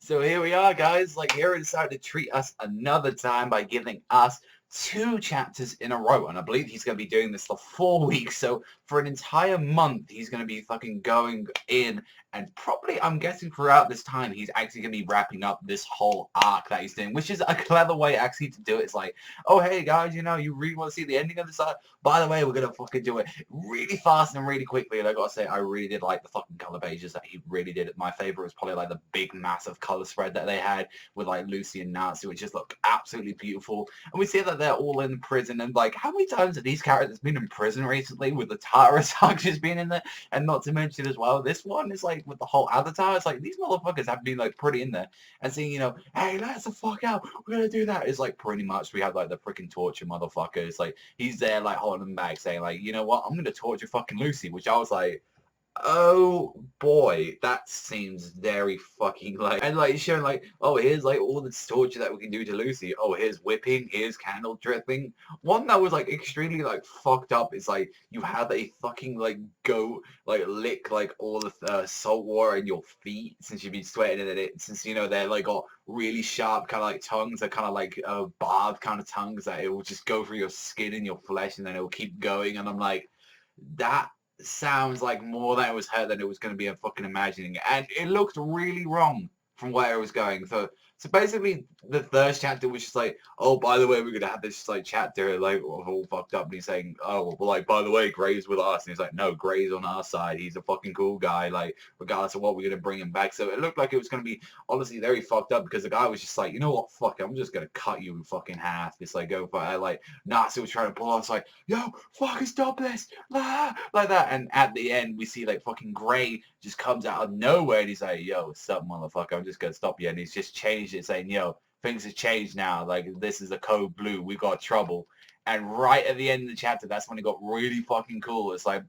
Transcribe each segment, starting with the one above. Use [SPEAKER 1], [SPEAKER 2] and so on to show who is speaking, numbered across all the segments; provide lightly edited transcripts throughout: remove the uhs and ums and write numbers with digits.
[SPEAKER 1] So here we are, guys. Like, Hero decided to treat us another time by giving us 2 chapters in a row. And I believe he's going to be doing this for 4 weeks. So for an entire month, he's going to be fucking going in. And probably, I'm guessing throughout this time, he's actually going to be wrapping up this whole arc that he's doing, which is a clever way actually to do it. It's like, oh, hey, guys, you know, you really want to see the ending of this arc? By the way, we're going to fucking do it really fast and really quickly. And I got to say, I really did like the fucking color pages that he really did. My favorite was probably like the big, massive color spread that they had with like Lucy and Natsu, which just looked absolutely beautiful. And we see that they're all in prison. And like, how many times have these characters been in prison recently with the Tara arc just being in there? And not to mention as well, this one is like with the whole Avatar, it's like these motherfuckers have been like pretty in there and saying, you know, hey, let's the fuck out, we're gonna do that. It's like pretty much we have like the freaking torture motherfucker. It's like he's there like holding them back saying like, you know what, I'm gonna torture fucking Lucy, which I was like, oh boy, that seems very fucking like, and like showing like, oh, here's like all this torture that we can do to Lucy. Oh, here's whipping, here's candle dripping. One that was like extremely like fucked up is like you have a fucking like go like lick like all the salt water in your feet since you've been sweating in it, since you know they're like got really sharp kind of like tongues, that kind of like barbed kind of tongues that it will just go through your skin and your flesh and then it will keep going. And I'm like, that sounds like more that it was her than it was going to be a fucking imagining, and it looked really wrong from where it was going. So basically, the first chapter was just like, oh, by the way, we're gonna have this like chapter like all fucked up, and he's saying, oh, well, like by the way, Gray's with us, and he's like, no, Gray's on our side. He's a fucking cool guy. Like regardless of what, we're gonna bring him back. So it looked like it was gonna be honestly very fucked up because the guy was just like, you know what, fuck it, I'm just gonna cut you in fucking half. It's like go for like Natsu was trying to pull off, it's like, yo, fucking stop this, like that. And at the end, we see like fucking Gray just comes out of nowhere and he's like, yo, what's up, motherfucker? I'm just gonna stop you. And he's just changed it, saying, yo, things have changed now. Like, this is a code blue. We got trouble. And right at the end of the chapter, that's when it got really fucking cool. It's like,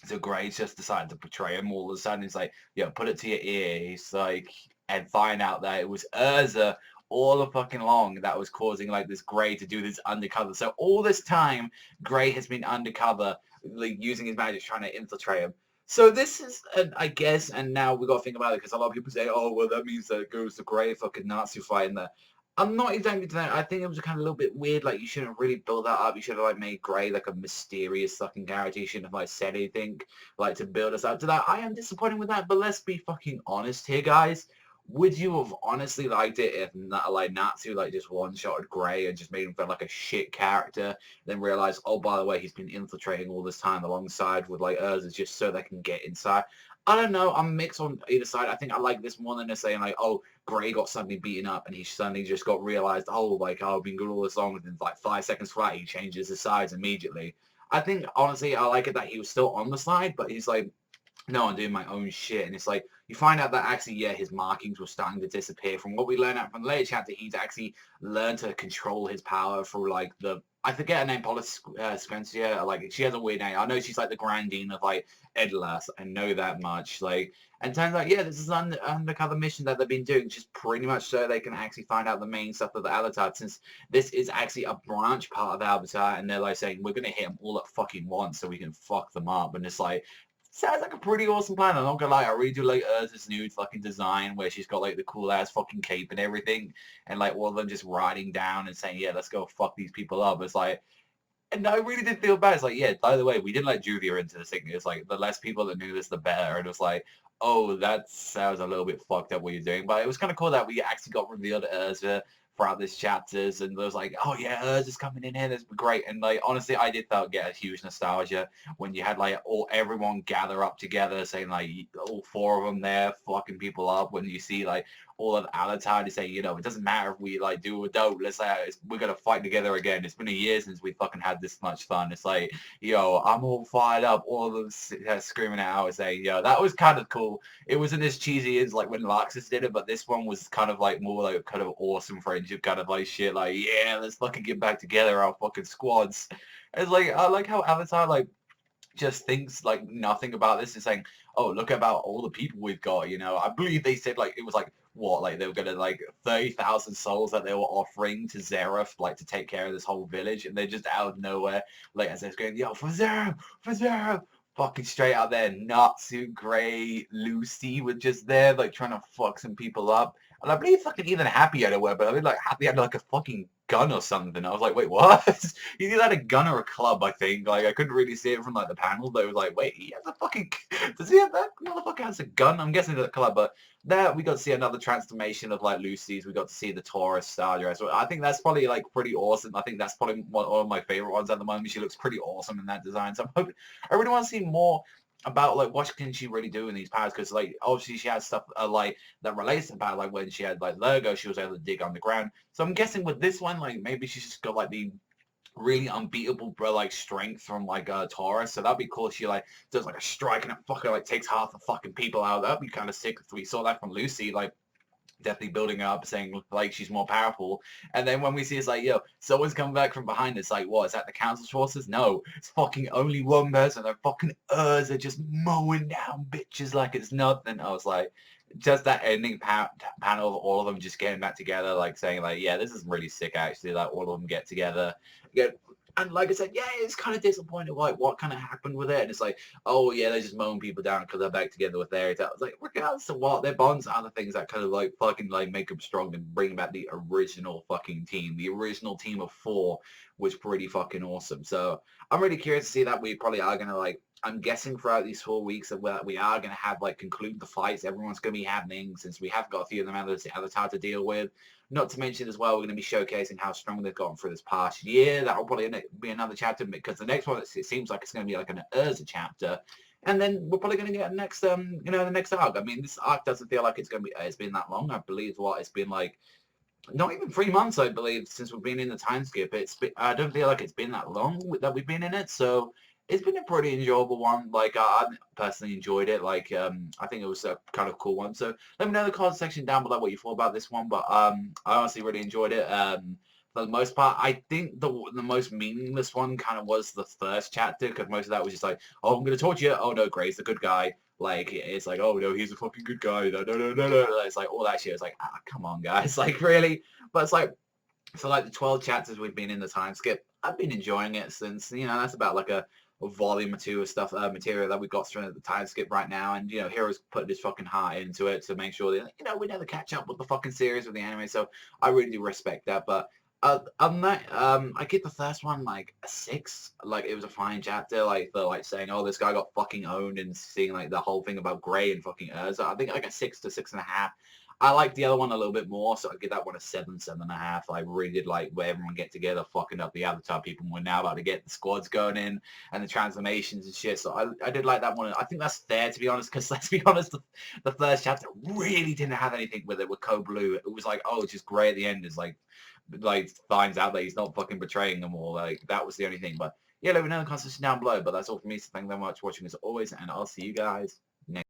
[SPEAKER 1] so Gray's just decided to betray him all of a sudden. He's like, yo, put it to your ear. He's like, and find out that it was ERZA all the fucking long that was causing like this Gray to do this undercover. So all this time, Gray has been undercover, like using his magic, trying to infiltrate him. So this is, I guess, and now we got to think about it because a lot of people say, oh, well, that means that it goes to Gray fucking Natsu fight in there. I'm not exactly to that. I think it was kind of a little bit weird. Like, you shouldn't really build that up. You should have, like, made Gray, like, a mysterious fucking character. You shouldn't have, like, said anything, like, to build us up to that. I am disappointed with that, but let's be fucking honest here, guys. Would you have honestly liked it if, like, Natsu, like, just one-shotted Gray and just made him feel like a shit character, then realized, oh, by the way, he's been infiltrating all this time alongside with, like, ERZA just so they can get inside? I don't know. I'm mixed on either side. I think I like this more than they're saying, like, oh, Gray got suddenly beaten up and he suddenly just got realized, oh, like, oh, I've been good all this long, and then, like, 5 seconds flat, he changes his sides immediately. I think, honestly, I like it that he was still on the side, but he's like, no, I'm doing my own shit. And it's like, you find out that actually, yeah, his markings were starting to disappear. From what we learned out from the later chapter, he's actually learned to control his power through, like, I forget her name, Spencer, like, she has a weird name. I know she's, like, the Grandine of, like, Edlas. I know that much. Like, and turns out, yeah, this is an undercover mission that they've been doing, just pretty much so they can actually find out the main stuff of the Avatar, since this is actually a branch part of Avatar, and they're, like, saying, we're gonna hit them all at fucking once so we can fuck them up. And it's like, sounds like a pretty awesome plan. I'm not gonna lie, I really do like ERZA's new fucking design where she's got like the cool ass fucking cape and everything, and like all of them just riding down and saying, yeah, let's go fuck these people up. It's like, and I really did feel bad. It's like, yeah, by the way, we didn't let Juvia into this thing. It's like, the less people that knew this, the better. And it was like, oh, that sounds a little bit fucked up what you're doing. But it was kind of cool that we actually got revealed ERZA throughout these chapters, and it was like, oh yeah, ERZA's coming in here, this would be great. And like, honestly, I did felt get a huge nostalgia when you had like everyone gather up together, saying like all 4 of them there fucking people up. When you see like all of Avatar to say, you know, it doesn't matter if we like do or don't, let's say we're gonna fight together again. It's been a year since we fucking had this much fun. It's like, yo, I'm all fired up. All of them screaming it out and saying, yo, that was kind of cool. It wasn't as cheesy as like when Laxus did it, but this one was kind of like more like kind of awesome friendship kind of like shit. Like, yeah, let's fucking get back together, our fucking squads. It's like, I like how Avatar like just thinks like nothing about this and saying, oh, look about all the people we've got, you know. I believe they said like, it was like, what, like they were gonna like 30,000 souls that they were offering to Zeref, like to take care of this whole village, and they're just out of nowhere, like as they're going, yo, for Zeref, fucking straight out there, Natsu, Gray, Lucy were just there, like, trying to fuck some people up. And I believe fucking even Happy had a word, but I mean, like, Happy had, like, a fucking gun or something. I was like, wait, what? He either had a gun or a club, I think. Like, I couldn't really see it from, like, the panel, but it was like, wait, he has a fucking... Does he have that? Motherfucker has a gun? I'm guessing it's a club, but there we got to see another transformation of, like, Lucy's. We got to see the Taurus Star Dress. I think that's probably, like, pretty awesome. I think that's probably one of my favorite ones at the moment. She looks pretty awesome in that design. So I'm hoping... I really want to see more about like what can she really do in these powers, because like obviously she has stuff like that relates to power, like when she had like Lego, she was able to dig underground. So I'm guessing with this one, like maybe she's just got like the really unbeatable like strength from like Taurus. So that'd be cool if she like does like a strike and it fucking like takes half the fucking people out. That'd be kind of sick if we saw that from Lucy. Like definitely building up, saying like she's more powerful. And then when we see it's like, yo, someone's coming back from behind, it's like, what, is that the council's forces? No, it's fucking only one person. They're fucking ERZA just mowing down bitches like it's nothing. I was like, just that ending panel of all of them just getting back together, like saying like, yeah, this is really sick actually, like all of them get together. And like I said, yeah, it's kind of disappointed, like, what kind of happened with it. And it's like, oh, yeah, they're just mowing people down because they're back together with theirs. I was like, regardless of what, their bonds are the things that kind of, like, fucking, like, make them strong and bring back the original fucking team. The original team of 4 was pretty fucking awesome. So I'm really curious to see that. We probably are going to, like, I'm guessing throughout these 4 weeks that we are going to have, like, conclude the fights. Everyone's going to be happening since we have got a few of them out of the time to deal with. Not to mention as well, we're going to be showcasing how strong they've gotten through this past year. That'll probably be another chapter, because the next one, it seems like it's going to be like an ERZA chapter. And then we're probably going to get next, the next arc. I mean, this arc doesn't feel like it's going to be, it's been that long. I believe it's been like, not even 3 months, I believe, since we've been in the time skip. I don't feel like it's been that long that we've been in it. So it's been a pretty enjoyable one. Like, I personally enjoyed it. Like, I think it was a kind of cool one. So let me know in the comment section down below what you thought about this one. But I honestly really enjoyed it. For the most part, I think the most meaningless one kind of was the first chapter, because most of that was just like, oh, I'm going to torture you. Oh, no, Gray's the good guy. Like, it's like, oh, no, he's a fucking good guy. No, no, no, no, no. It's like, all that shit. It's like, come on, guys. Like, really? But it's like, for like the 12 chapters we've been in the time skip, I've been enjoying it since, that's about like a volume or 2 of stuff, material that we got through the time skip right now. And, Hero's put his fucking heart into it to make sure that, we never catch up with the fucking series with the anime. So I really do respect that. But other than that, I give the first one like a 6. Like, it was a fine chapter. Like, the like saying, oh, this guy got fucking owned, and seeing like the whole thing about Gray and fucking Urza. I think like a 6 to 6.5. I like the other one a little bit more, so I give that one a 7, 7.5. I really did like where everyone get together, fucking up the Avatar people. We're now about to get the squads going in and the transformations and shit. So I did like that one. I think that's fair, to be honest, because let's be honest, the first chapter really didn't have anything with it with Code Blue. It was like, oh, it's just Gray at the end is like finds out that he's not fucking betraying them all. Like, that was the only thing. But yeah, let me know in the comments section down below. But that's all from me. So thank you very much for watching as always, and I'll see you guys